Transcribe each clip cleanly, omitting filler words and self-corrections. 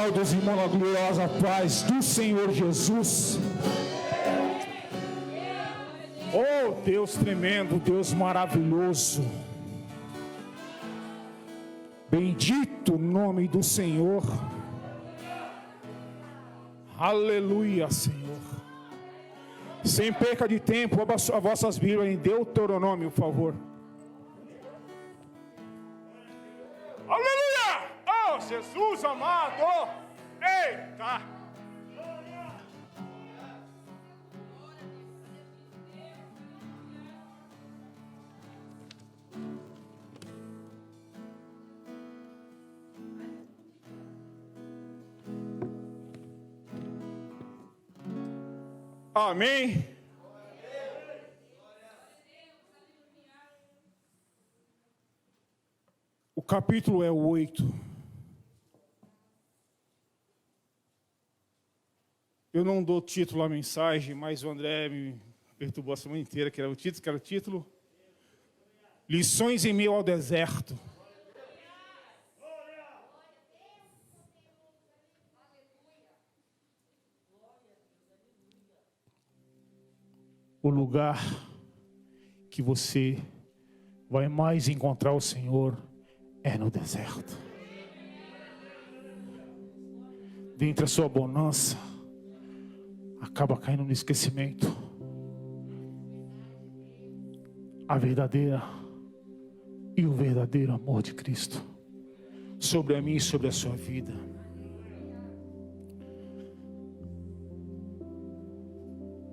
Amados irmãos, a gloriosa paz do Senhor Jesus. Oh Deus tremendo, Deus maravilhoso. Bendito o nome do Senhor. Aleluia, Senhor. Sem perca de tempo, abra as vossas Bíblias em Deuteronômio, por favor. Aleluia! Oh, Jesus amado! Eita! Amém. O capítulo é o 8. Eu não dou título à mensagem, mas o André me perturbou a semana inteira, que era o título. Lições em meio ao deserto. O lugar que você vai mais encontrar o Senhor é no deserto. Dentre a sua bonança, acaba caindo no esquecimento. A verdadeira e o verdadeiro amor de Cristo sobre a mim e sobre a sua vida.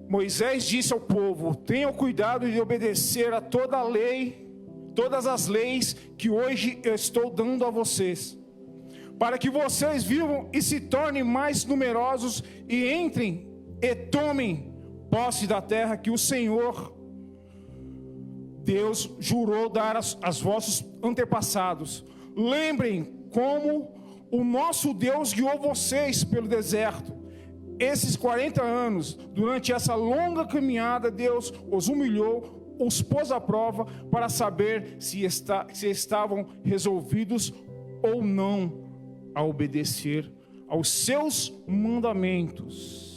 Moisés disse ao povo: tenham cuidado de obedecer a toda a lei, todas as leis que hoje eu estou dando a vocês, para que vocês vivam e se tornem mais numerosos e entrem e tomem posse da terra que o Senhor Deus jurou dar aos vossos antepassados. Lembrem como o nosso Deus guiou vocês pelo deserto. Esses 40 anos, durante essa longa caminhada, Deus os humilhou, os pôs à prova para saber se estavam resolvidos ou não a obedecer aos seus mandamentos.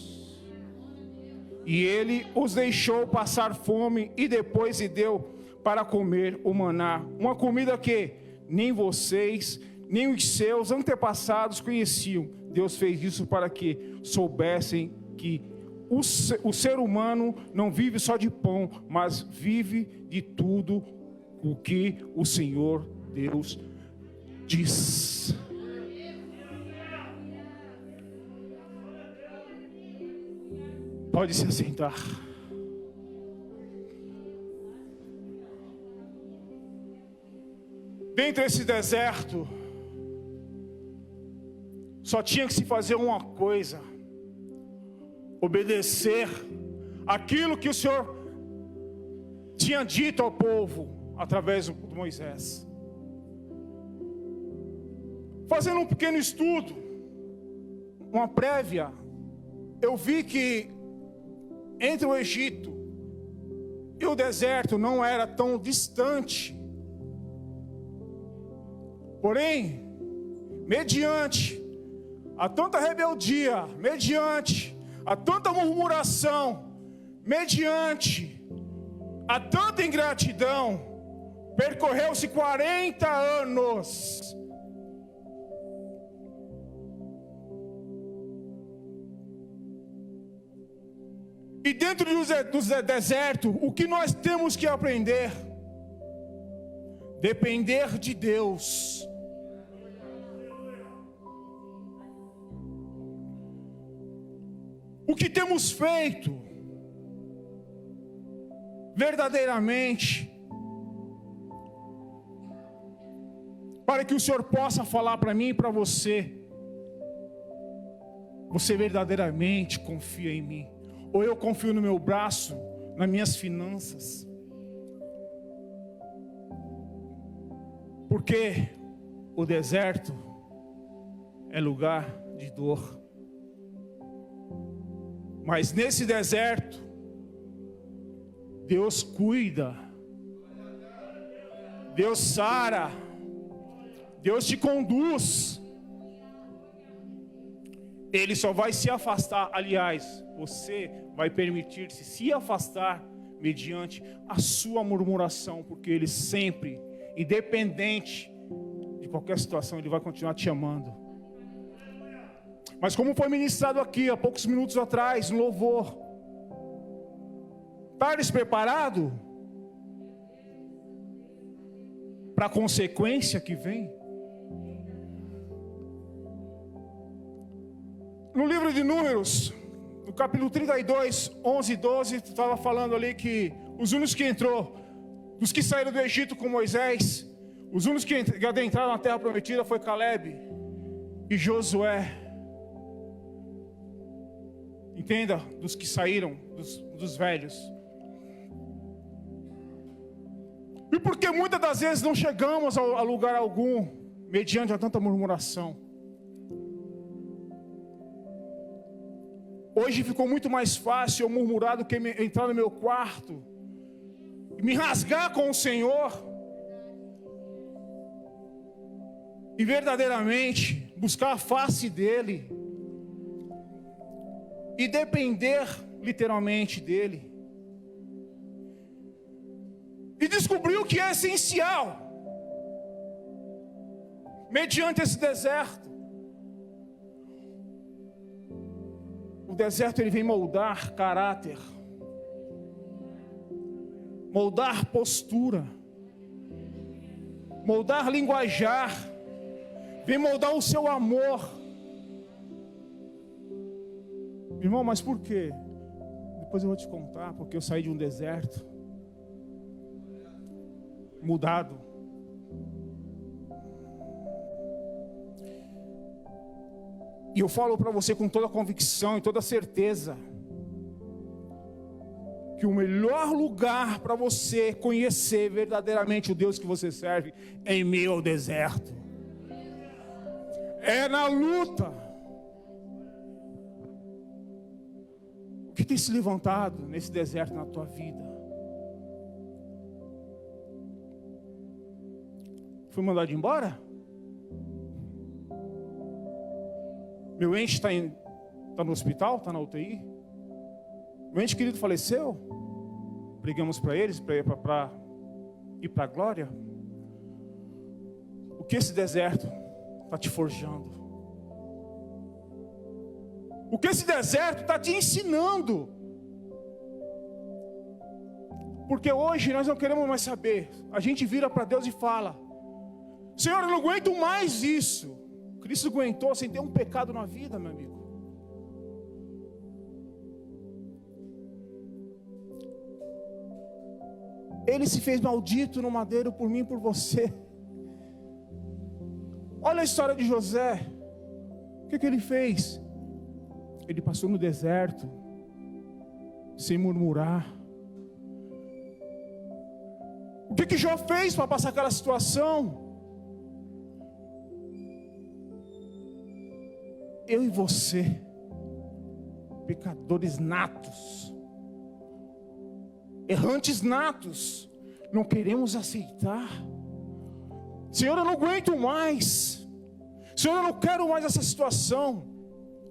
E Ele os deixou passar fome e depois lhe deu para comer o maná, uma comida que nem vocês, nem os seus antepassados conheciam. Deus fez isso para que soubessem que o ser humano não vive só de pão, mas vive de tudo o que o Senhor Deus diz. Pode se assentar. Dentro desse deserto, só tinha que se fazer uma coisa: obedecer aquilo que o Senhor tinha dito ao povo através de Moisés. Fazendo um pequeno estudo, uma prévia, eu vi que entre o Egito e o deserto não era tão distante. Porém, mediante a tanta rebeldia, mediante a tanta murmuração, mediante a tanta ingratidão, percorreu-se 40 anos. E dentro do deserto, o que nós temos que aprender? Depender de Deus. O que temos feito verdadeiramente para que o Senhor possa falar para mim e para você: você verdadeiramente confia em mim? Ou eu confio no meu braço, nas minhas finanças? Porque o deserto é lugar de dor. Mas nesse deserto, Deus cuida, Deus sara, Deus te conduz. Ele só vai se afastar, aliás, você vai permitir-se se afastar mediante a sua murmuração, porque Ele sempre, independente de qualquer situação, Ele vai continuar te amando. Mas como foi ministrado aqui há poucos minutos atrás, no louvor, está despreparado para a consequência que vem? No livro de Números, no capítulo 32, 11 e 12, estava falando ali que os únicos que entrou, os que saíram do Egito com Moisés, os únicos que adentraram na terra prometida foi Caleb e Josué. Entenda, dos que saíram, dos velhos. E porque muitas das vezes não chegamos a lugar algum, mediante a tanta murmuração. Hoje ficou muito mais fácil eu murmurar do que entrar no meu quarto e me rasgar com o Senhor e verdadeiramente buscar a face dEle e depender literalmente dEle e descobrir o que é essencial mediante esse deserto. O deserto ele vem moldar caráter, moldar postura, moldar linguajar, vem moldar o seu amor. Irmão, mas por quê? Depois eu vou te contar, porque eu saí de um deserto mudado. E eu falo para você com toda a convicção e toda a certeza que o melhor lugar para você conhecer verdadeiramente o Deus que você serve é em meio ao deserto. É na luta. O que tem se levantado nesse deserto na tua vida? Foi mandado embora? Meu ente está no hospital, está na UTI. Meu ente querido faleceu. Pregamos para eles, para ir para a glória. O que esse deserto está te forjando? O que esse deserto está te ensinando? Porque hoje nós não queremos mais saber. A gente vira para Deus e fala: Senhor, eu não aguento mais isso. Cristo aguentou sem ter um pecado na vida, meu amigo. Ele se fez maldito no madeiro por mim e por você. Olha a história de José. O que ele fez? Ele passou no deserto sem murmurar. O que Jó fez para passar aquela situação? Eu e você, pecadores natos, errantes natos, não queremos aceitar. Senhor, eu não aguento mais. Senhor, eu não quero mais essa situação.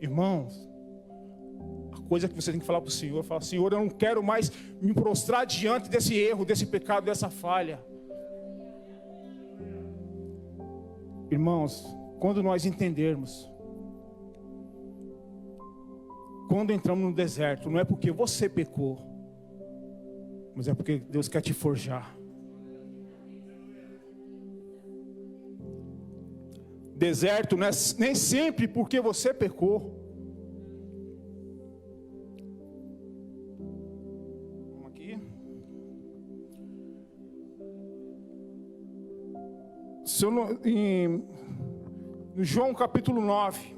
Irmãos, a coisa que você tem que falar para o Senhor, fala: Senhor, eu não quero mais me prostrar diante desse erro, desse pecado, dessa falha. Irmãos, quando nós entendermos, quando entramos no deserto, não é porque você pecou, mas é porque Deus quer te forjar. Deserto não é nem sempre porque você pecou. Vamos aqui. No João capítulo 9.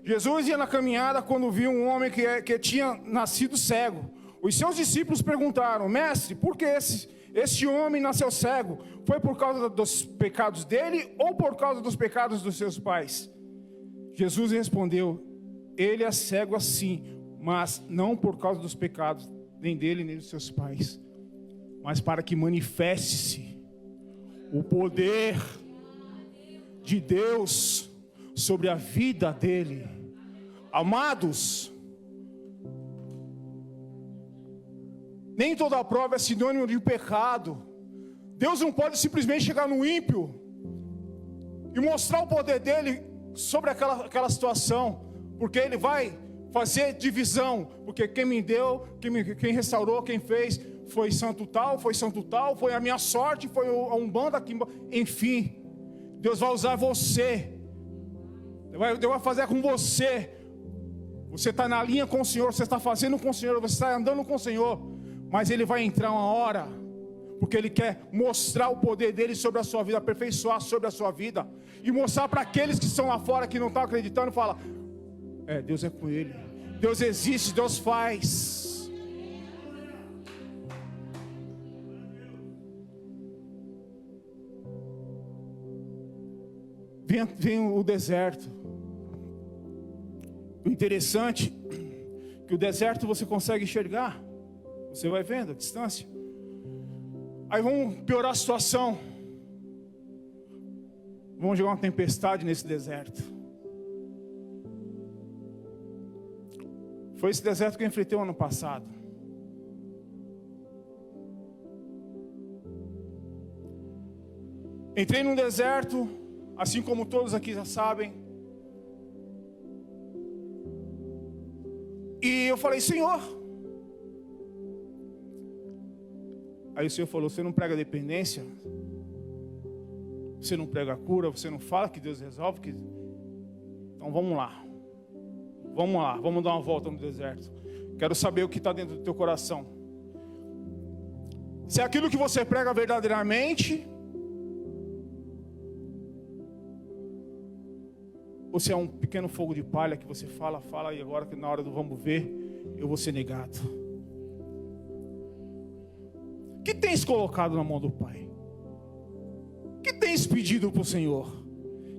Jesus ia na caminhada quando viu um homem que tinha nascido cego. Os seus discípulos perguntaram: Mestre, por que esse homem nasceu cego? Foi por causa dos pecados dele ou por causa dos pecados dos seus pais? Jesus respondeu: ele é cego assim, mas não por causa dos pecados, nem dele nem dos seus pais, mas para que manifeste-se o poder de Deus sobre a vida dele. Amados, nem toda prova é sinônimo de pecado. Deus não pode simplesmente chegar no ímpio e mostrar o poder dele sobre aquela situação, porque ele vai fazer divisão, porque quem me deu, quem restaurou, quem fez, foi santo tal, foi a minha sorte, foi a Umbanda, enfim, Deus vai usar você, Deus vai fazer com você. Você está na linha com o Senhor, você está fazendo com o Senhor, você está andando com o Senhor, mas Ele vai entrar uma hora, porque Ele quer mostrar o poder dEle sobre a sua vida, aperfeiçoar sobre a sua vida, e mostrar para aqueles que estão lá fora, que não estão acreditando, fala, Deus é com ele, Deus existe, Deus faz. Vem o deserto. O interessante é que o deserto você consegue enxergar, você vai vendo a distância. Aí vamos piorar a situação, vamos jogar uma tempestade nesse deserto. Foi esse deserto que eu enfrentei o ano passado. Entrei num deserto, assim como todos aqui já sabem. E eu falei, Senhor. Aí o Senhor falou, você não prega dependência, você não prega cura, você não fala que Deus resolve. Então vamos lá. Vamos dar uma volta no deserto. Quero saber o que está dentro do teu coração. Se é aquilo que você prega verdadeiramente, ou se é um pequeno fogo de palha que você fala e agora que na hora do vamos ver, eu vou ser negado. O que tens colocado na mão do Pai? O que tens pedido para o Senhor?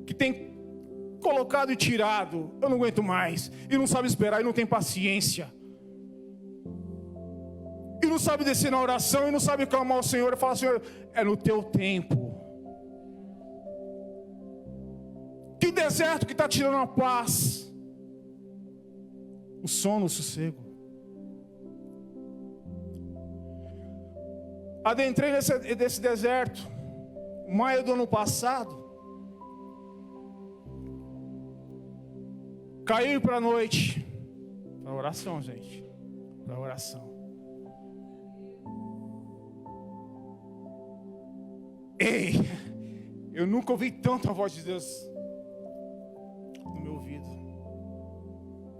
Que tem colocado e tirado, eu não aguento mais, e não sabe esperar, e não tem paciência, e não sabe descer na oração, e não sabe clamar ao Senhor, e falar, Senhor, é no teu tempo. Que deserto que está tirando a paz, o sono, o sossego. Adentrei nesse deserto, maio do ano passado. Caiu para a noite. Para oração, gente. Para oração. Ei, eu nunca ouvi tanto a voz de Deus no meu ouvido.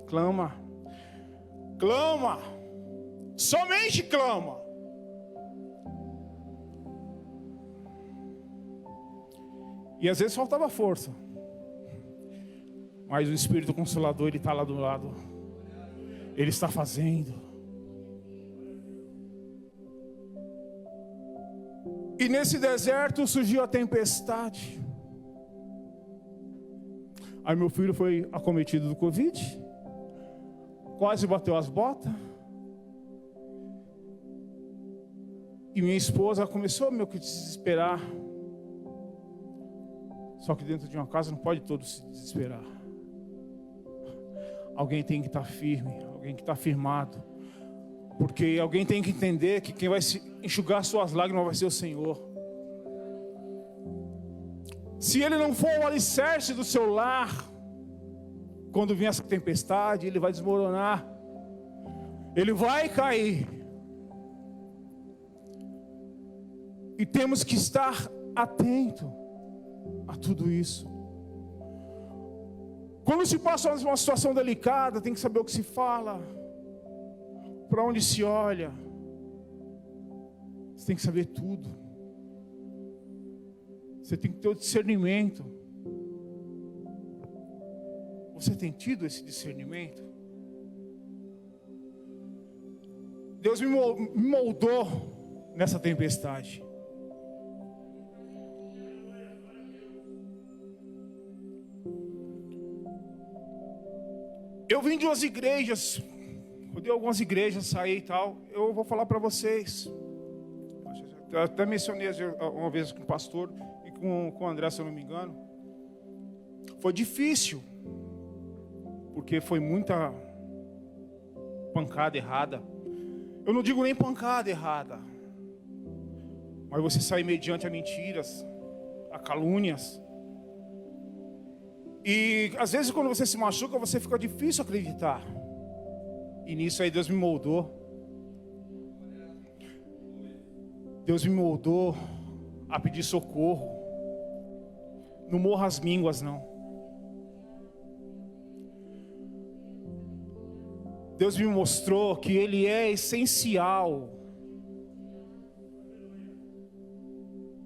Clama. Clama. Somente clama. E às vezes faltava força. Mas o Espírito Consolador, Ele está lá do lado. Ele está fazendo. E nesse deserto surgiu a tempestade. Aí meu filho foi acometido do Covid. Quase bateu as botas. E minha esposa começou meio que a desesperar. Só que dentro de uma casa não pode todos se desesperar. Alguém tem que estar firme, alguém que está firmado. Porque alguém tem que entender que quem vai enxugar suas lágrimas vai ser o Senhor. Se Ele não for o alicerce do seu lar, quando vier essa tempestade, ele vai desmoronar. Ele vai cair. E temos que estar atento a tudo isso. Quando se passa uma situação delicada, tem que saber o que se fala, para onde se olha. Você tem que saber tudo. Você tem que ter o discernimento. Você tem tido esse discernimento? Deus me moldou nessa tempestade. Eu vim de umas igrejas, rodei algumas igrejas, saí e tal. Eu vou falar para vocês. Eu até mencionei uma vez com o pastor e com o André, se eu não me engano. Foi difícil, porque foi muita pancada errada. Eu não digo nem pancada errada, mas você sai mediante a mentiras, a calúnias. E às vezes quando você se machuca, você fica difícil acreditar. E nisso aí Deus me moldou. Deus me moldou a pedir socorro. Não morra as mínguas, não. Deus me mostrou que Ele é essencial.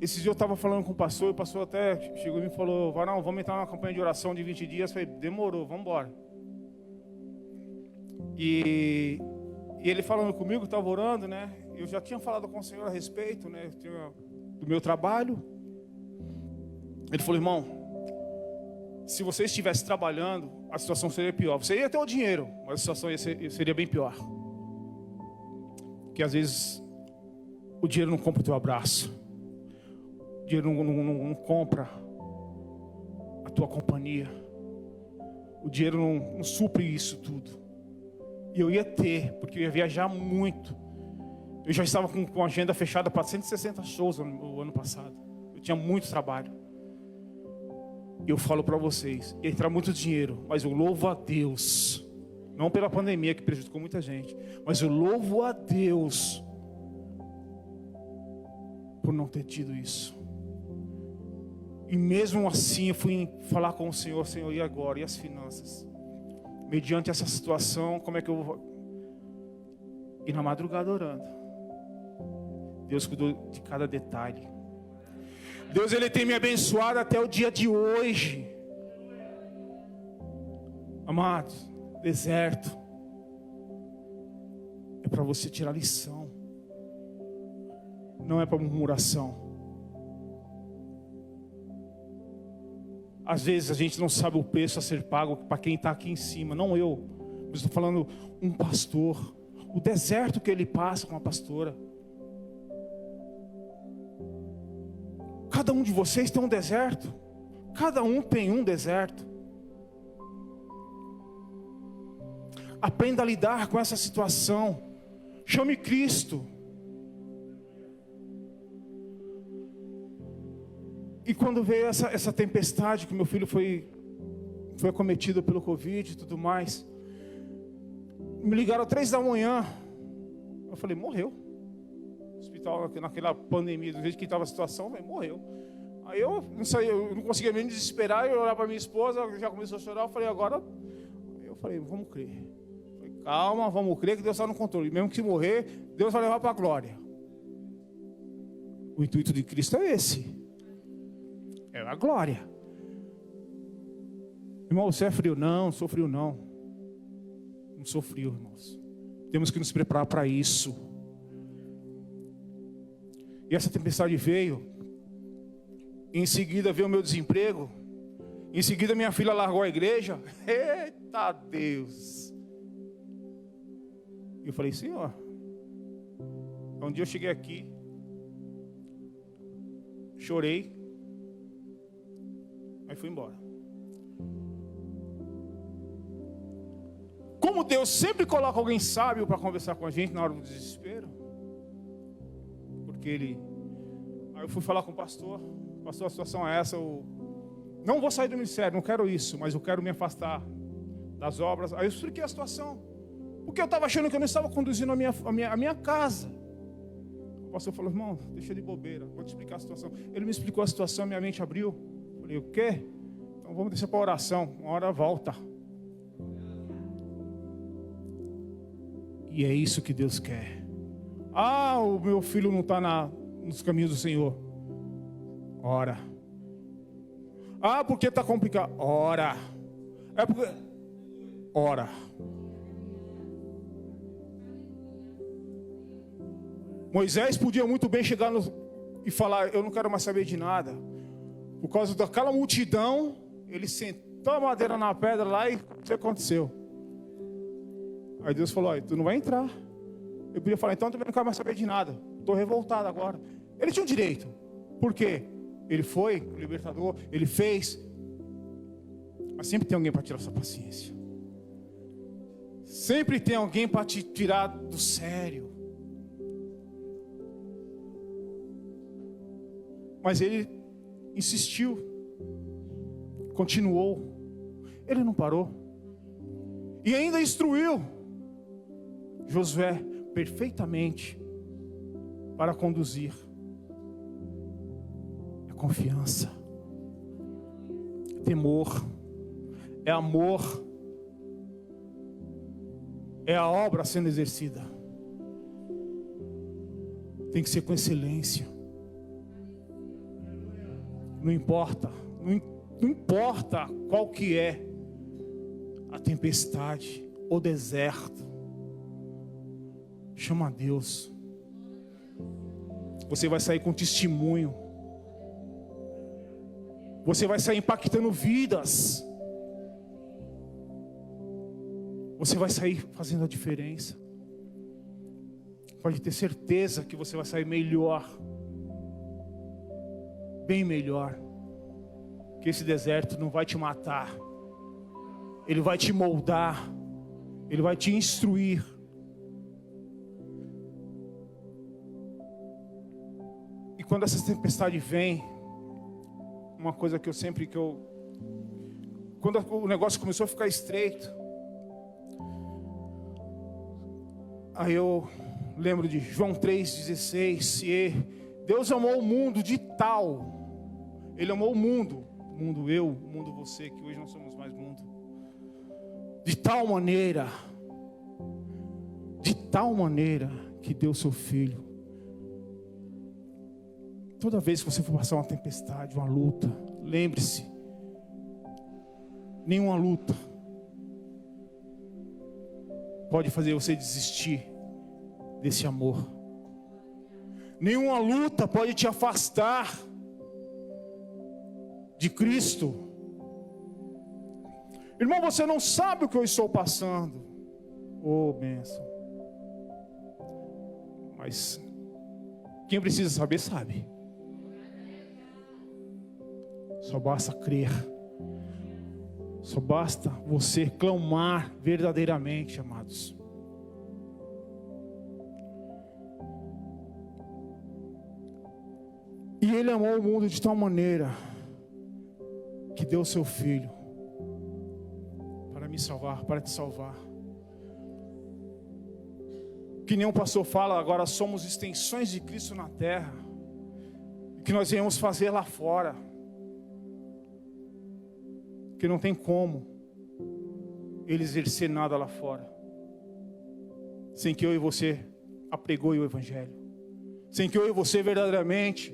Esse dia eu estava falando com o pastor, e o pastor até chegou e me falou: Varão, vamos entrar numa campanha de oração de 20 dias. Eu falei: demorou, vamos embora. E ele falando comigo, estava orando, né? Eu já tinha falado com o Senhor a respeito, né? Do meu trabalho. Ele falou: irmão, se você estivesse trabalhando, a situação seria pior. Você ia ter o dinheiro, mas a situação seria bem pior. Porque às vezes o dinheiro não compra o teu abraço. O dinheiro não compra a tua companhia. O dinheiro não supre isso tudo. E eu ia ter, porque eu ia viajar muito. Eu já estava com a agenda fechada para 160 shows no ano passado. Eu tinha muito trabalho. E eu falo para vocês, ia entrar muito dinheiro, mas eu louvo a Deus. Não pela pandemia que prejudicou muita gente, mas eu louvo a Deus por não ter tido isso. E mesmo assim eu fui falar com o Senhor: Senhor, e agora? E as finanças? Mediante essa situação, como é que eu vou? E na madrugada orando, Deus cuidou de cada detalhe. Deus, Ele tem me abençoado até o dia de hoje. Amados, deserto é para você tirar lição, não é para murmuração. Às vezes a gente não sabe o preço a ser pago para quem está aqui em cima. Não eu, mas estou falando um pastor. O deserto que ele passa com a pastora. Cada um de vocês tem um deserto. Cada um tem um deserto. Aprenda a lidar com essa situação. Chame Cristo. E quando veio essa tempestade, que meu filho foi acometido pelo Covid e tudo mais, me ligaram às 3 da manhã. Eu falei: morreu. O hospital, naquela pandemia, do jeito que estava a situação, morreu. Aí eu não conseguia nem desesperar. Eu olhava para minha esposa, já começou a chorar. Eu falei: agora, vamos crer. Eu falei: calma, vamos crer que Deus está no controle. Mesmo que se morrer, Deus vai levar para a glória. O intuito de Cristo é esse. É a glória. Irmão, você é frio? Não sou frio não. Não sou frio, irmãos. Temos que nos preparar para isso. E essa tempestade veio. Em seguida veio o meu desemprego. Em seguida minha filha largou a igreja. Eita Deus. E eu falei: Senhor, um dia eu cheguei aqui, chorei, aí fui embora. Como Deus sempre coloca alguém sábio para conversar com a gente na hora do desespero. Porque Ele... Aí eu fui falar com o pastor. Pastor, a situação é essa. Eu não vou sair do ministério, não quero isso, mas eu quero me afastar das obras. Aí eu expliquei a situação. Porque eu estava achando que eu não estava conduzindo a minha casa. O pastor falou: irmão, deixa de bobeira, vou te explicar a situação. Ele me explicou a situação, minha mente abriu. Eu falei: o quê? Então vamos deixar para oração, uma hora volta. E é isso que Deus quer. Ah, o meu filho não está nos caminhos do Senhor. Ora. Ah, porque está complicado. Ora. É porque... Ora. Moisés podia muito bem chegar e falar: eu não quero mais saber de nada. Por causa daquela multidão, ele sentou a madeira na pedra lá e o que aconteceu? Aí Deus falou: olha, tu não vai entrar. Eu podia falar: então eu também não quero mais saber de nada. Estou revoltado agora. Ele tinha o direito. Por quê? Ele foi o libertador, ele fez. Mas sempre tem alguém para tirar sua paciência. Sempre tem alguém para te tirar do sério. Mas ele insistiu, continuou, ele não parou, e ainda instruiu Josué perfeitamente para conduzir. É confiança, é temor, é amor, é a obra sendo exercida. Tem que ser com excelência. Não importa qual que é a tempestade, o deserto. Chama a Deus. Você vai sair com testemunho. Você vai sair impactando vidas. Você vai sair fazendo a diferença. Pode ter certeza que você vai sair melhor. Bem melhor. Que esse deserto não vai te matar. Ele vai te moldar. Ele vai te instruir. E quando essa tempestade vem, uma coisa que quando o negócio começou a ficar estreito, aí eu lembro de João 3,16, e Deus amou o mundo de tal, Ele amou o mundo eu, o mundo você, que hoje não somos mais mundo, de tal maneira que deu seu Filho. Toda vez que você for passar uma tempestade, uma luta, lembre-se, nenhuma luta pode fazer você desistir desse amor. Nenhuma luta pode te afastar de Cristo. Irmão, você não sabe o que eu estou passando. Oh, bênção. Mas quem precisa saber, sabe. Só basta crer. Só basta você clamar verdadeiramente, amados. E Ele amou o mundo de tal maneira que deu o seu Filho para me salvar, para te salvar. Que nem um pastor fala, agora somos extensões de Cristo na terra. E que nós viemos fazer lá fora. Que não tem como Ele exercer nada lá fora sem que eu e você apregoe o Evangelho, sem que eu e você verdadeiramente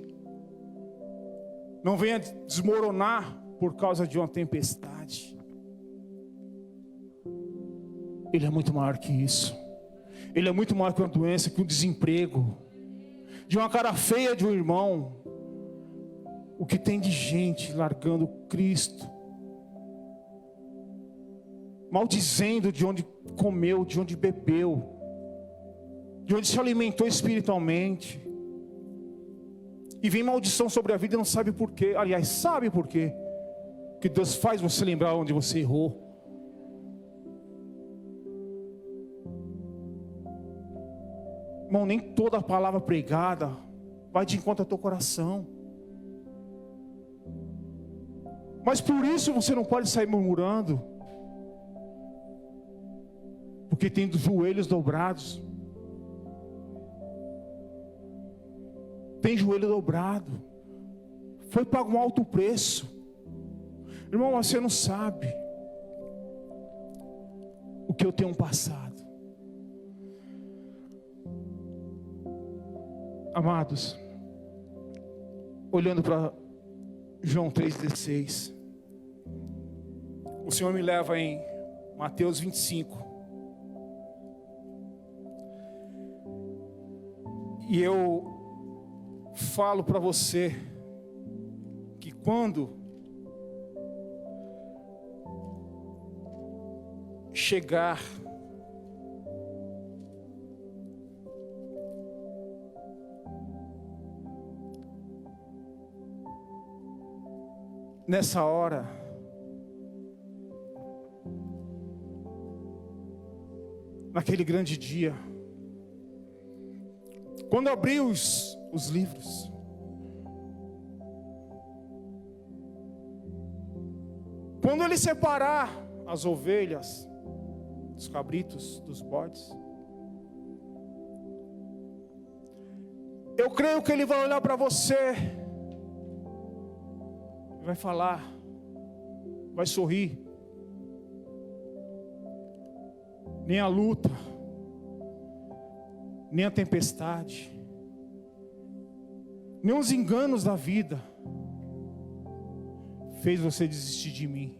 não venha desmoronar por causa de uma tempestade. Ele é muito maior que isso. Ele é muito maior que uma doença, que um desemprego, de uma cara feia de um irmão. O que tem de gente largando Cristo, maldizendo de onde comeu, de onde bebeu, de onde se alimentou espiritualmente, e vem maldição sobre a vida e não sabe por quê. Aliás, sabe por quê? Que Deus faz você lembrar onde você errou. Irmão, nem toda a palavra pregada vai de encontro ao teu coração. Mas por isso você não pode sair murmurando, porque tem dos joelhos dobrados. Tem joelho dobrado. Foi pago um alto preço. Irmão, você não sabe o que eu tenho passado. Amados, olhando para João 3,16, o Senhor me leva em Mateus 25. E eu falo para você que quando chegar nessa hora, naquele grande dia. Quando abri os livros, quando ele separar as ovelhas dos cabritos, dos bodes, eu creio que ele vai olhar para você, vai falar, vai sorrir. Nem a luta, nem a tempestade, nem os enganos da vida fez você desistir de mim.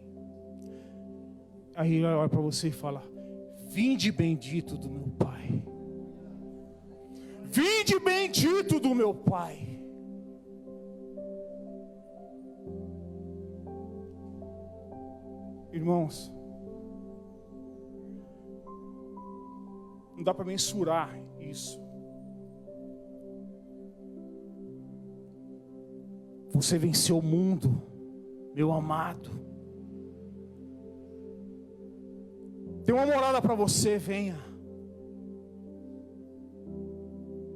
Aí ele olha para você e fala: vinde bendito do meu Pai. Vinde bendito do meu Pai. Irmãos, não dá para mensurar isso. Você venceu o mundo, meu amado. Tem uma morada para você, venha.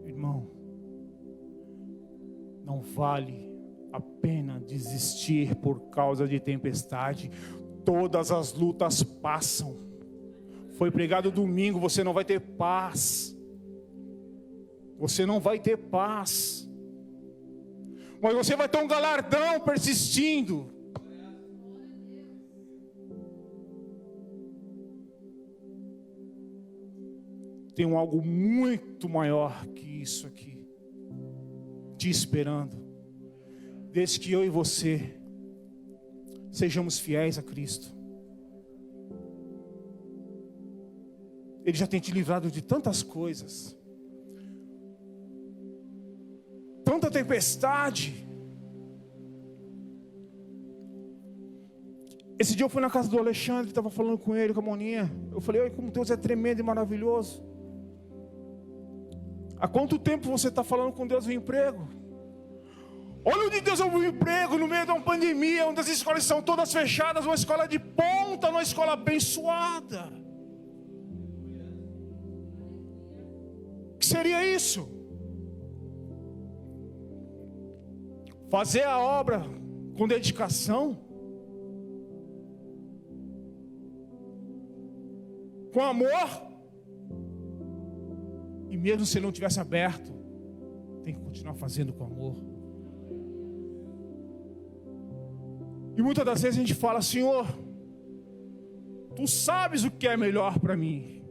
Irmão, não vale a pena desistir por causa de tempestade. Todas as lutas passam. Foi pregado domingo, você não vai ter paz. Você não vai ter paz. Mas você vai ter um galardão persistindo. Tem algo muito maior que isso aqui te esperando. Desde que eu e você sejamos fiéis a Cristo. Ele já tem te livrado de tantas coisas, tanta tempestade. Esse dia eu fui na casa do Alexandre, estava falando com ele, com a Moninha. Eu falei: olha como Deus é tremendo e maravilhoso. Há quanto tempo você está falando com Deus do emprego? Olha onde Deus é o emprego, no meio de uma pandemia, onde as escolas estão todas fechadas, uma escola de ponta, uma escola abençoada. O que seria isso? Fazer a obra com dedicação, com amor, e mesmo se ele não tivesse aberto, tem que continuar fazendo com amor. E muitas das vezes a gente fala: Senhor, Tu sabes o que é melhor para mim.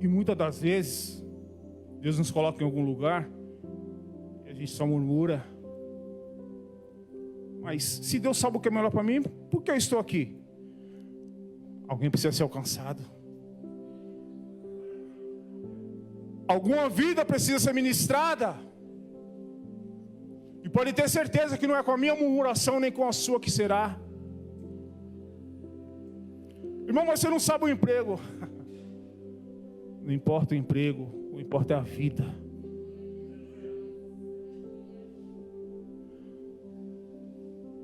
E muitas das vezes Deus nos coloca em algum lugar e a gente só murmura. Mas se Deus sabe o que é melhor para mim, por que eu estou aqui? Alguém precisa ser alcançado. Alguma vida precisa ser ministrada. E pode ter certeza que não é com a minha murmuração nem com a sua que será. Irmão, mas você não sabe o emprego. Não importa o emprego, o que importa é a vida.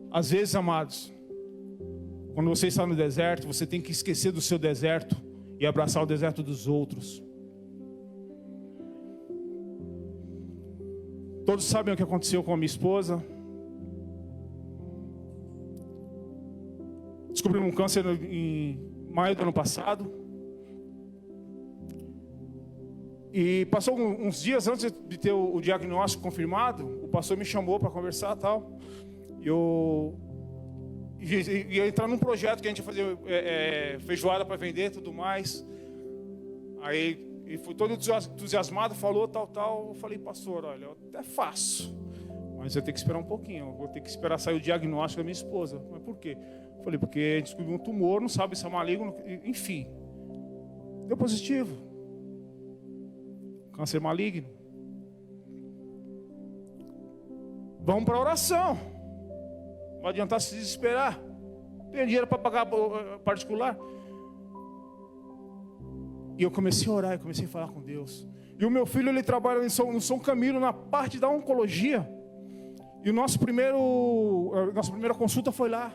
Às vezes, amados, quando você está no deserto, você tem que esquecer do seu deserto e abraçar o deserto dos outros. Todos sabem o que aconteceu com a minha esposa. Descobrimos um câncer em maio do ano passado. E passou uns dias antes de ter o diagnóstico confirmado, o pastor me chamou para conversar e tal. Eu ia entrar num projeto que a gente ia fazer feijoada para vender e tudo mais. Aí ele foi todo entusiasmado, falou tal. Eu falei: pastor, olha, eu até faço, mas eu tenho que esperar um pouquinho. Eu vou ter que esperar sair o diagnóstico da minha esposa. Mas por quê? Eu falei: porque a gente descobriu um tumor, não sabe se é maligno, enfim. Deu positivo. Câncer maligno. Vamos para a oração. Não vai adiantar se desesperar. Tem dinheiro para pagar particular. E eu comecei a orar, eu comecei a falar com Deus. E o meu filho, ele trabalha no São Camilo, na parte da oncologia. E nossa primeira consulta foi lá.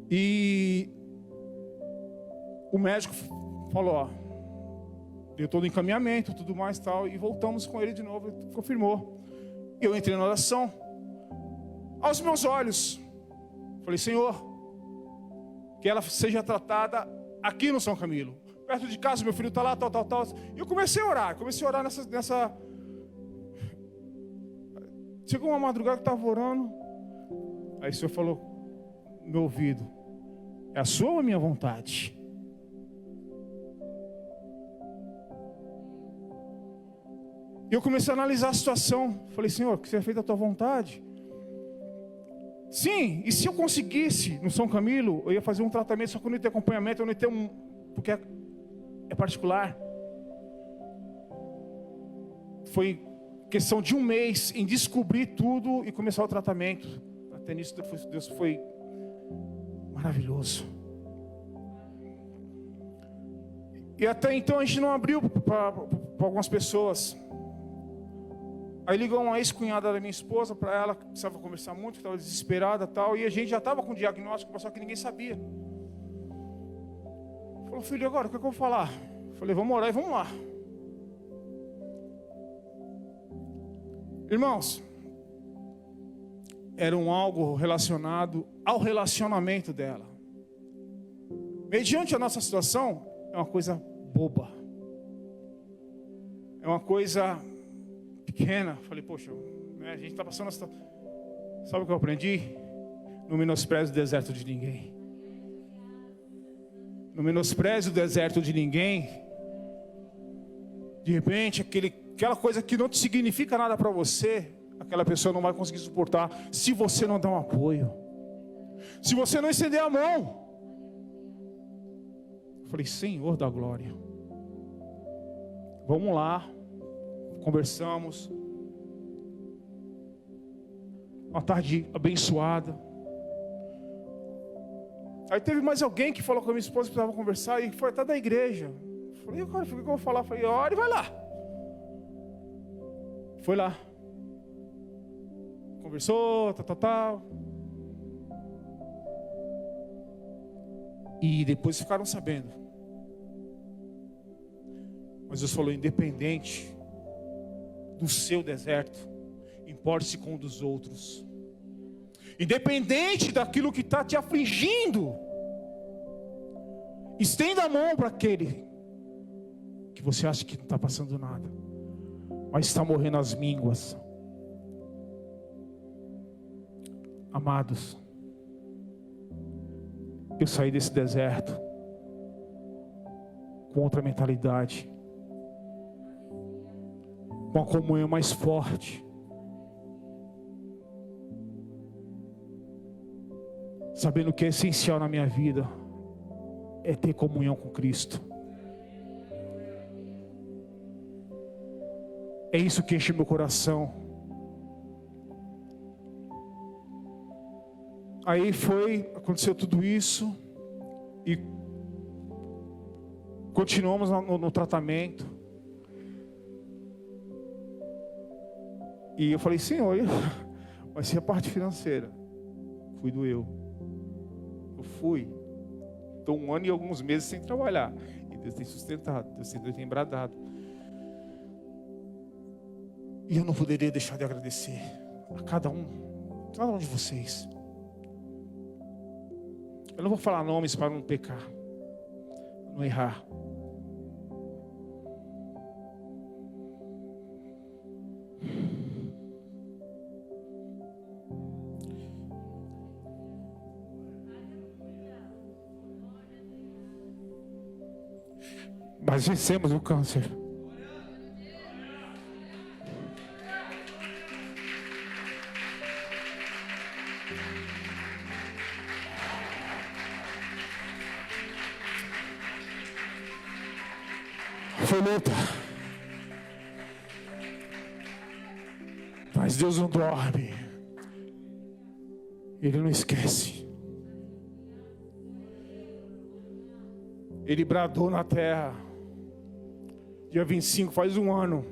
E o médico falou, ó, deu todo o encaminhamento, tudo mais tal, e voltamos com ele de novo, ele confirmou. Eu entrei na oração, aos meus olhos, falei, Senhor, que ela seja tratada aqui no São Camilo, perto de casa, meu filho está lá, tal. E eu comecei a orar nessa... Chegou uma madrugada que eu estava orando, aí o Senhor falou no meu ouvido, é a sua ou a minha vontade? E eu comecei a analisar a situação. Falei, Senhor, que seja feita a tua vontade. Sim, e se eu conseguisse no São Camilo, eu ia fazer um tratamento, só que eu não ia ter acompanhamento, eu não ia ter porque é particular. Foi questão de um mês em descobrir tudo e começar o tratamento. Até nisso Deus foi maravilhoso. E até então a gente não abriu para algumas pessoas. Aí ligou uma ex-cunhada da minha esposa para ela, que precisava conversar muito, que estava desesperada e tal. E a gente já estava com diagnóstico, só que ninguém sabia. Falou, filho, agora o que eu vou falar? Falei, vamos orar e vamos lá. Irmãos, era algo relacionado ao relacionamento dela. Mediante a nossa situação, é uma coisa boba. É uma coisa pequena. Falei, poxa, a gente está passando essa... Sabe o que eu aprendi? Não menospreze o deserto de ninguém. Não menospreze o deserto de ninguém. De repente, aquela coisa que não te significa nada para você, aquela pessoa não vai conseguir suportar se você não der um apoio, se você não estender a mão. Eu falei, Senhor da glória, vamos lá. Conversamos. Uma tarde abençoada. Aí teve mais alguém que falou com a minha esposa que precisava conversar, e foi até da igreja. Falei, agora, o que eu vou falar? Falei, ora e vai lá. Foi lá. Conversou, tal. E depois ficaram sabendo. Mas Deus falou, independente do seu deserto, importe-se com o dos outros. Independente daquilo que está te afligindo, estenda a mão para aquele que você acha que não está passando nada, mas está morrendo às mínguas. Amados, eu saí desse deserto com outra mentalidade, com uma comunhão mais forte, sabendo que é essencial na minha vida é ter comunhão com Cristo. É isso que enche meu coração. Aí aconteceu tudo isso e continuamos no tratamento. E eu falei, Senhor, vai ser a parte financeira. Cuido eu. Eu fui. Estou 1 ano e alguns meses sem trabalhar. E Deus tem sustentado, Deus tem bradado. E eu não poderia deixar de agradecer a cada um de vocês. Eu não vou falar nomes para não pecar, não errar. Mas vencemos o câncer. Foi luta. Mas Deus não dorme. Ele não esquece. Ele bradou na terra. Dia 25, faz 1 ano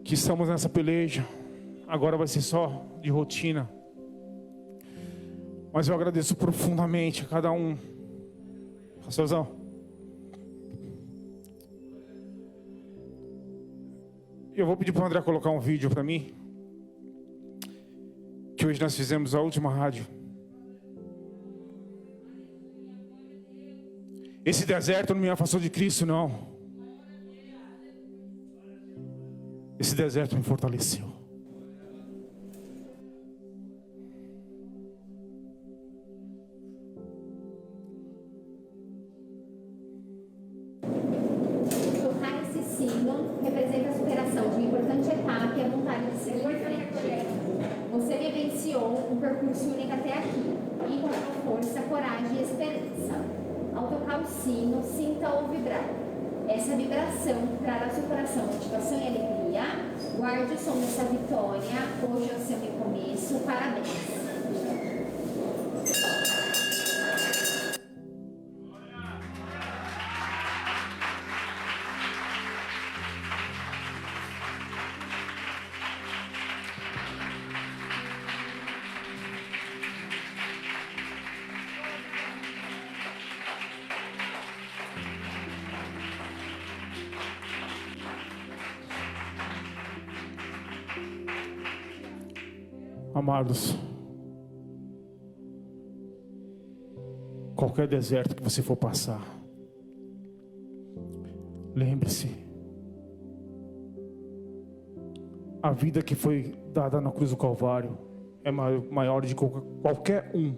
que estamos nessa peleja. Agora vai ser só de rotina. Mas eu agradeço profundamente a cada um Pastorzão. Eu vou pedir para o André colocar um vídeo para mim. Que hoje nós fizemos a última rádio. Esse deserto não me afastou de Cristo, não. Esse deserto me fortaleceu. Tocar esse sino representa a superação de uma importante etapa e a vontade de seguir em frente. Você vivenciou um percurso único até aqui e encontrou força, coragem e esperança. Ao tocar o sino, sinta-o vibrar. Essa vibração trará ao seu coração motivação e alegria. Guarde o som dessa vitória. Hoje é o seu recomeço. Parabéns. Amados, qualquer deserto que você for passar, lembre-se, a vida que foi dada na cruz do Calvário é maior de qualquer um.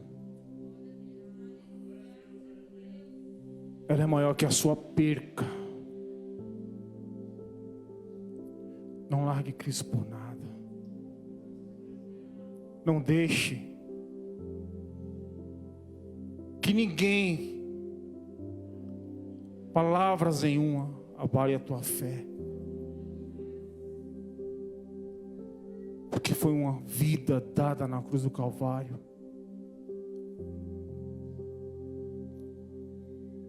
Ela é maior que a sua perca. Não largue Cristo por nada. Não deixe que ninguém, palavras nenhuma, abale a tua fé. Porque foi uma vida dada na cruz do Calvário.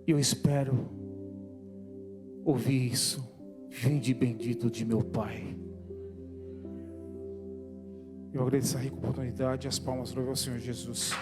E eu espero ouvir isso. Vinde bendito de meu Pai. Eu agradeço a rica oportunidade e as palmas para o Senhor Jesus.